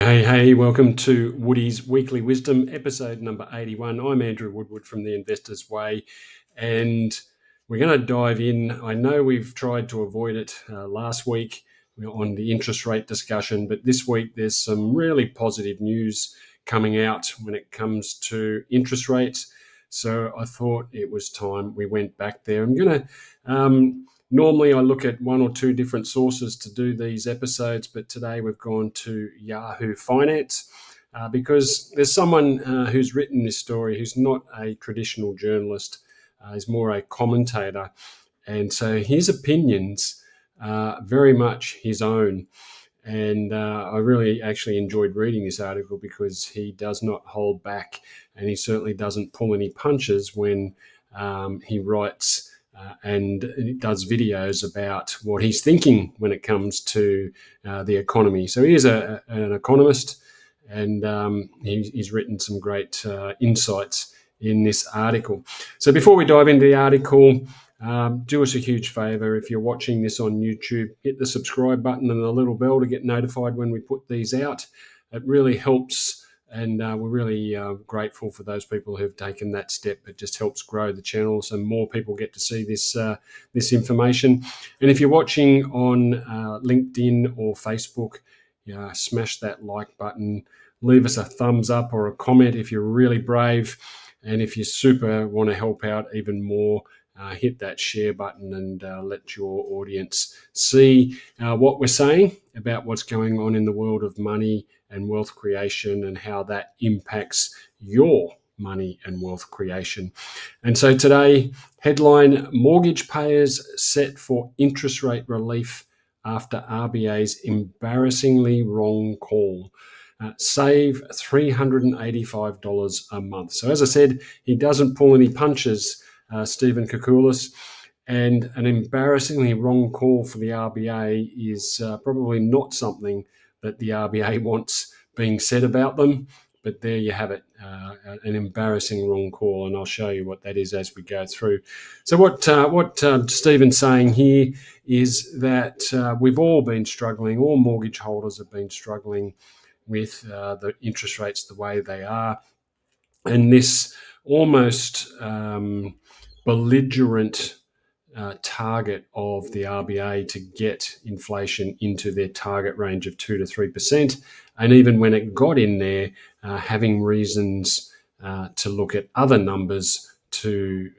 Hey, welcome to Woody's Weekly Wisdom, episode number 81. I'm Andrew Woodward from The Investor's Way, and we're going to dive in. I know we've tried to avoid it last week on the interest rate discussion, but this week there's some really positive news coming out when it comes to interest rates. So I thought it was time we went back there. I'm going to normally I look at one or two different sources to do these episodes, but today we've gone to Yahoo Finance because there's someone who's written this story who's not a traditional journalist, is more a commentator. And so his opinions are very much his own. And I really actually enjoyed reading this article because he does not hold back, and he certainly doesn't pull any punches when he writes and does videos about what he's thinking when it comes to the economy. So he is an economist, and he's written some great insights in this article. So before we dive into the article, do us a huge favor. If you're watching this on YouTube, hit the subscribe button and the little bell to get notified when we put these out. It really helps. And we're really grateful for those people who've taken that step. It just helps grow the channel so more people get to see this information. And if you're watching on LinkedIn or Facebook, smash that like button. Leave us a thumbs up or a comment if you're really brave. And if you super want to help out even more, hit that share button and let your audience see what we're saying about what's going on in the world of money and wealth creation and how that impacts your money and wealth creation. And so today, headline: mortgage payers set for interest rate relief after RBA's embarrassingly wrong call. Save $385 a month. So as I said, he doesn't pull any punches, Stephen Koukoulas, and an embarrassingly wrong call for the RBA is probably not something that the RBA wants being said about them. But there you have it, an embarrassing wrong call, and I'll show you what that is as we go through. So what Stephen's saying here is that we've all been struggling, all mortgage holders have been struggling with the interest rates the way they are, and this almost belligerent target of the RBA to get inflation into their target range of 2 to 3%. And even when it got in there, having reasons to look at other numbers to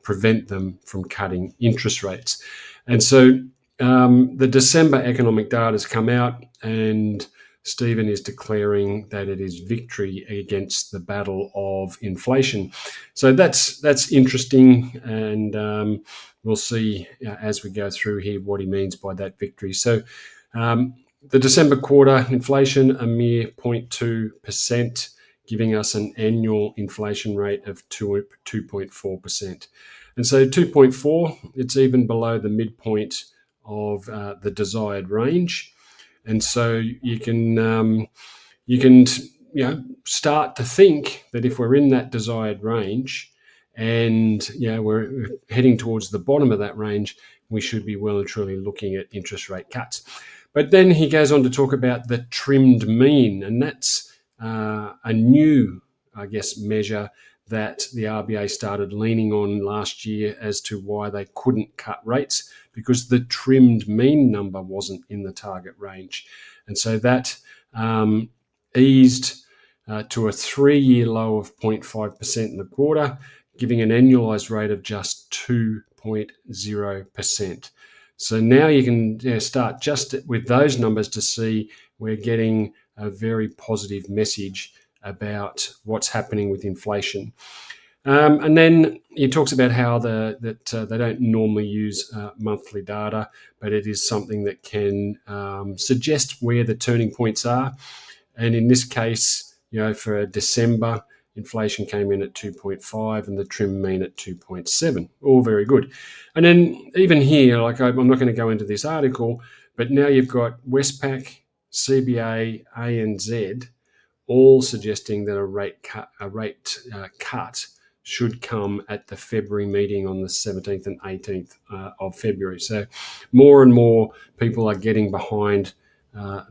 prevent them from cutting interest rates. And so the December economic data has come out, and Stephen is declaring that it is victory against the battle of inflation. So that's interesting, and we'll see as we go through here what he means by that victory. So the December quarter inflation, a mere 0.2%, giving us an annual inflation rate of 2.4%. And so 2.4, it's even below the midpoint of the desired range. And so you can start to think that if we're in that desired range and we're heading towards the bottom of that range, we should be well and truly looking at interest rate cuts. But then he goes on to talk about the trimmed mean, and that's a new, measure that the RBA started leaning on last year as to why they couldn't cut rates, because the trimmed mean number wasn't in the target range. And so that eased to a 3-year low of 0.5% in the quarter, giving an annualized rate of just 2.0%. So now you can start just with those numbers to see we're getting a very positive message about what's happening with inflation. And then he talks about how they don't normally use monthly data, but it is something that can suggest where the turning points are. And in this case, for December, inflation came in at 2.5 and the trim mean at 2.7. All very good. And then even here, I'm not going to go into this article, but now you've got Westpac, CBA, ANZ, all suggesting that a rate cut should come at the February meeting on the 17th and 18th of February. So more and more people are getting behind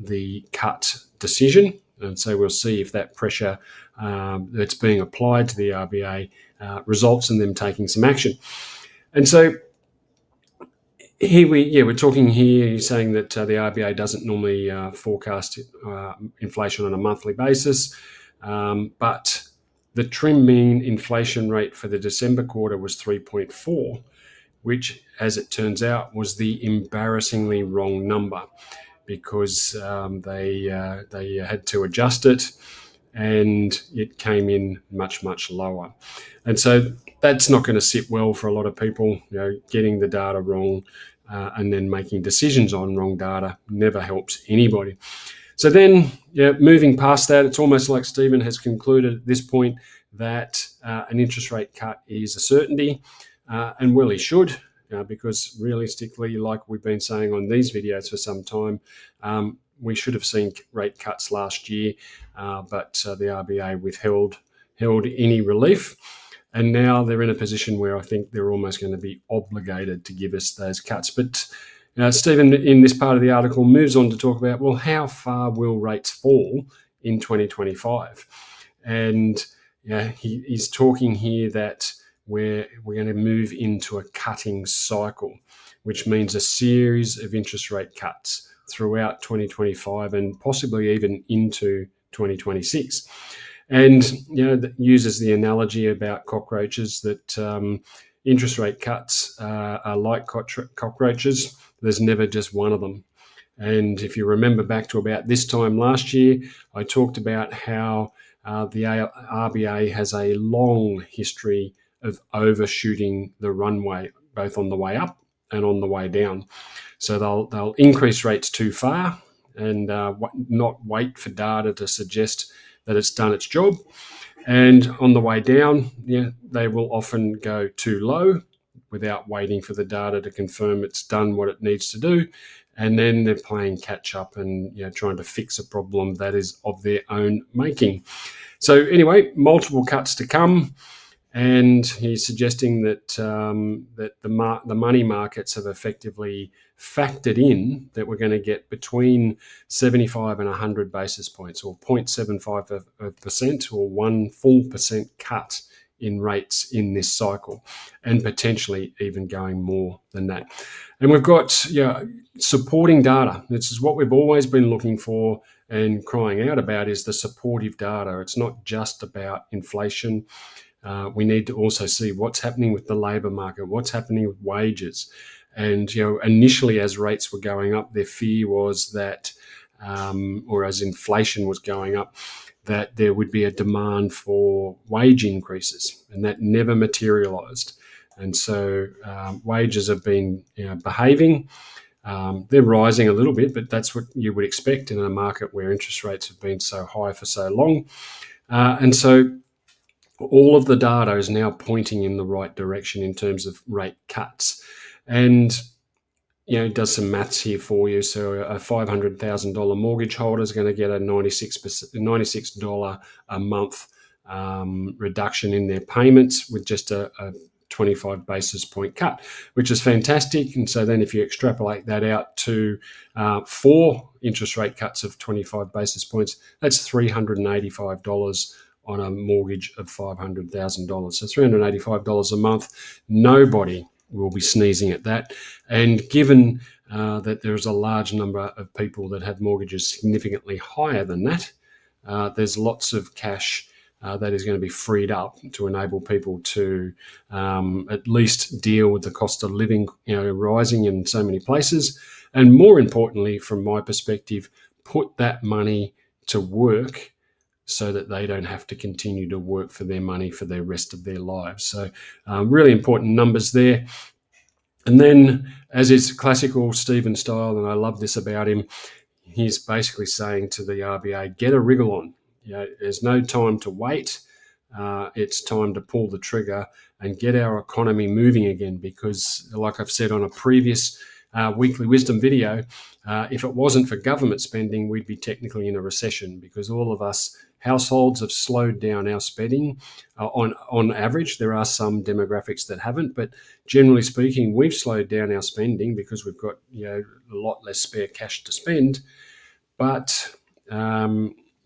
the cut decision. And so we'll see if that pressure that's being applied to the RBA results in them taking some action. And so we're talking here. He's saying that the RBA doesn't normally forecast inflation on a monthly basis, but the trim mean inflation rate for the December quarter was 3.4, which, as it turns out, was the embarrassingly wrong number, because they had to adjust it, and it came in much, much lower. And so that's not going to sit well for a lot of people. Getting the data wrong and then making decisions on wrong data never helps anybody. So then, moving past that, it's almost like Stephen has concluded at this point that an interest rate cut is a certainty, and well, he should, because realistically, like we've been saying on these videos for some time, we should have seen rate cuts last year, but the RBA withheld any relief. And now they're in a position where I think they're almost going to be obligated to give us those cuts. But Stephen, in this part of the article, moves on to talk about, well, how far will rates fall in 2025? And he's talking here that we're going to move into a cutting cycle, which means a series of interest rate cuts throughout 2025 and possibly even into 2026. And uses the analogy about cockroaches, that interest rate cuts are like cockroaches. There's never just one of them. And if you remember back to about this time last year, I talked about how the RBA has a long history of overshooting the runway, both on the way up and on the way down. So they'll increase rates too far and not wait for data to suggest that it's done its job. And on the way down, they will often go too low without waiting for the data to confirm it's done what it needs to do. And then they're playing catch up and trying to fix a problem that is of their own making. So anyway, multiple cuts to come. And he's suggesting that that the money markets have effectively factored in that we're going to get between 75 and 100 basis points, or 0.75% or 1 full percent cut in rates in this cycle, and potentially even going more than that. And we've got supporting data. This is what we've always been looking for and crying out about, is the supportive data. It's not just about inflation. We need to also see what's happening with the labour market, what's happening with wages. And initially, as rates were going up, their fear was that, or as inflation was going up, that there would be a demand for wage increases, and that never materialised. And so wages have been behaving. They're rising a little bit, but that's what you would expect in a market where interest rates have been so high for so long. And so all of the data is now pointing in the right direction in terms of rate cuts. And it does some maths here for you. So a $500,000 mortgage holder is going to get a $96 a month reduction in their payments with just a 25 basis point cut, which is fantastic. And so then if you extrapolate that out to 4 interest rate cuts of 25 basis points, that's $385 on a mortgage of $500,000. So $385 a month. Nobody will be sneezing at that. And given that there's a large number of people that have mortgages significantly higher than that, there's lots of cash that is going to be freed up to enable people to at least deal with the cost of living rising in so many places. And more importantly, from my perspective, put that money to work so that they don't have to continue to work for their money for the rest of their lives. So really important numbers there. And then, as is classical Stephen style, and I love this about him, he's basically saying to the RBA, get a wriggle on. There's no time to wait. It's time to pull the trigger and get our economy moving again, because like I've said on a previous Weekly Wisdom video, if it wasn't for government spending, we'd be technically in a recession, because all of us households have slowed down our spending on average. There are some demographics that haven't, but generally speaking, we've slowed down our spending because we've got a lot less spare cash to spend. But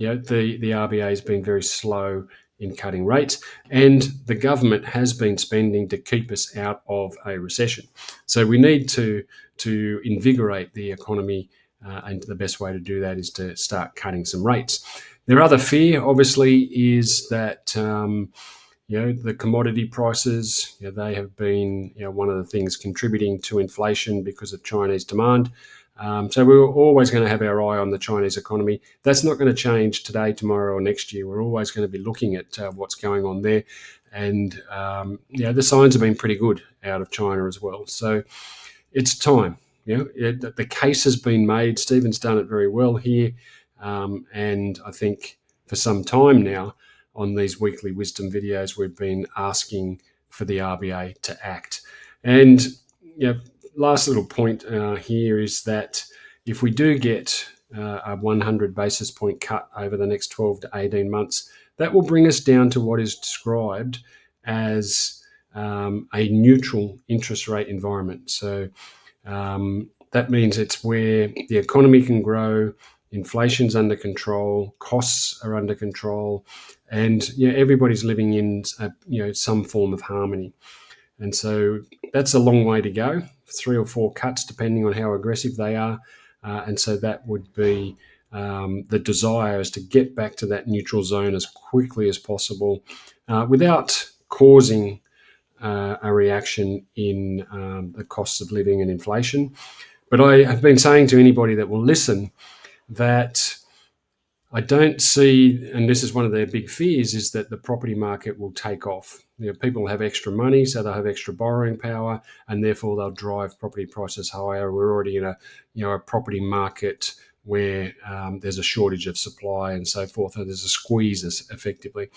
the RBA has been very slow in cutting rates, and the government has been spending to keep us out of a recession. So we need to invigorate the economy, and the best way to do that is to start cutting some rates. Their other fear, obviously, is that the commodity prices, they have been one of the things contributing to inflation because of Chinese demand. So we're always going to have our eye on the Chinese economy. That's not going to change today, tomorrow, or next year. We're always going to be looking at what's going on there. And the signs have been pretty good out of China as well. So it's time. The case has been made. Stephen's done it very well here. And I think for some time now on these weekly wisdom videos, we've been asking for the RBA to act. And last little point here is that if we do get a 100 basis point cut over the next 12 to 18 months, that will bring us down to what is described as a neutral interest rate environment. So that means it's where the economy can grow, inflation's under control, costs are under control, and everybody's living in some form of harmony. And so that's a long way to go, 3 or 4 cuts depending on how aggressive they are. And so that would be the desire is to get back to that neutral zone as quickly as possible without causing a reaction in the costs of living and inflation. But I have been saying to anybody that will listen that I don't see, and this is one of their big fears, is that the property market will take off. People have extra money, so they'll have extra borrowing power, and therefore they'll drive property prices higher. We're already in a property market where there's a shortage of supply and so forth, and there's a squeeze effectively.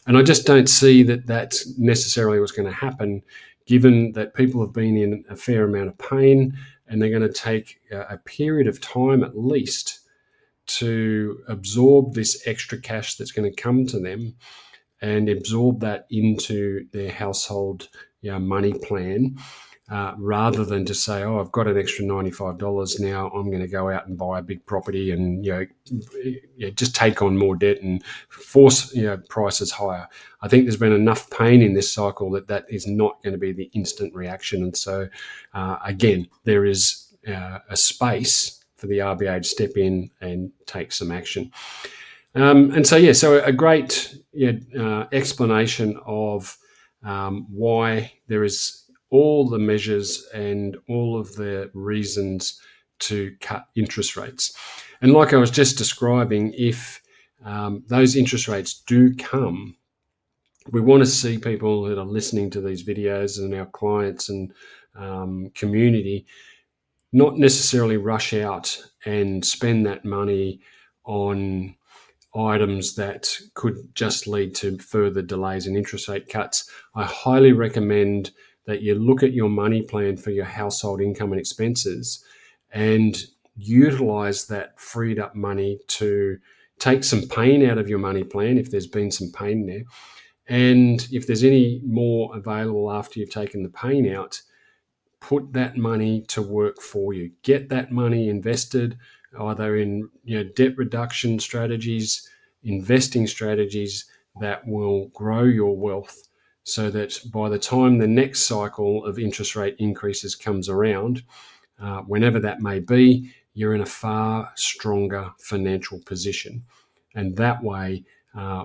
And I just don't see that that's necessarily what's going to happen, given that people have been in a fair amount of pain, and they're going to take a period of time at least to absorb this extra cash that's going to come to them and absorb that into their household money plan, rather than to say, oh, I've got an extra $95 now, I'm going to go out and buy a big property and just take on more debt and force prices higher. I think there's been enough pain in this cycle that is not going to be the instant reaction. And so again, there is a space for the RBA to step in and take some action. So a great explanation of why there is all the measures and all of the reasons to cut interest rates. And like I was just describing, if those interest rates do come, we want to see people that are listening to these videos and our clients and community not necessarily rush out and spend that money on items that could just lead to further delays in interest rate cuts. I highly recommend that you look at your money plan for your household income and expenses and utilize that freed up money to take some pain out of your money plan if there's been some pain there. And if there's any more available after you've taken the pain out, put that money to work for you. Get that money invested either in debt reduction strategies, investing strategies that will grow your wealth, so that by the time the next cycle of interest rate increases comes around, whenever that may be, you're in a far stronger financial position. And that way,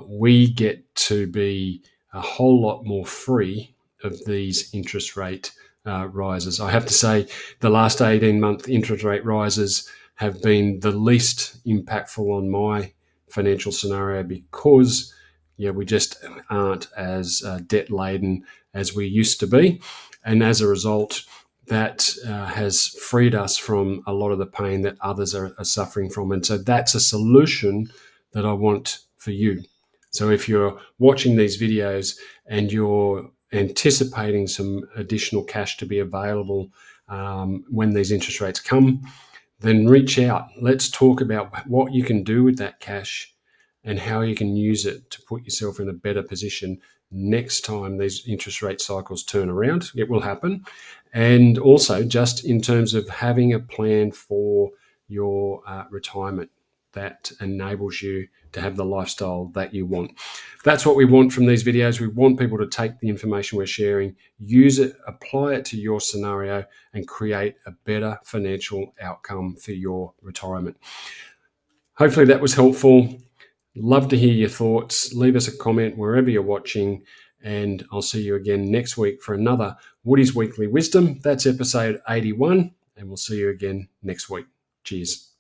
we get to be a whole lot more free of these interest rate rises. I have to say the last 18-month interest rate rises have been the least impactful on my financial scenario because we just aren't as debt laden as we used to be. And as a result, that has freed us from a lot of the pain that others are suffering from. And so that's a solution that I want for you. So if you're watching these videos and you're anticipating some additional cash to be available when these interest rates come, then reach out. Let's talk about what you can do with that cash and how you can use it to put yourself in a better position next time these interest rate cycles turn around. It will happen. And also just in terms of having a plan for your retirement. that enables you to have the lifestyle that you want. That's what we want from these videos. We want people to take the information we're sharing, use it, apply it to your scenario, and create a better financial outcome for your retirement. Hopefully that was helpful. Love to hear your thoughts. Leave us a comment wherever you're watching, and I'll see you again next week for another Woody's Weekly Wisdom. That's episode 81, and we'll see you again next week. Cheers.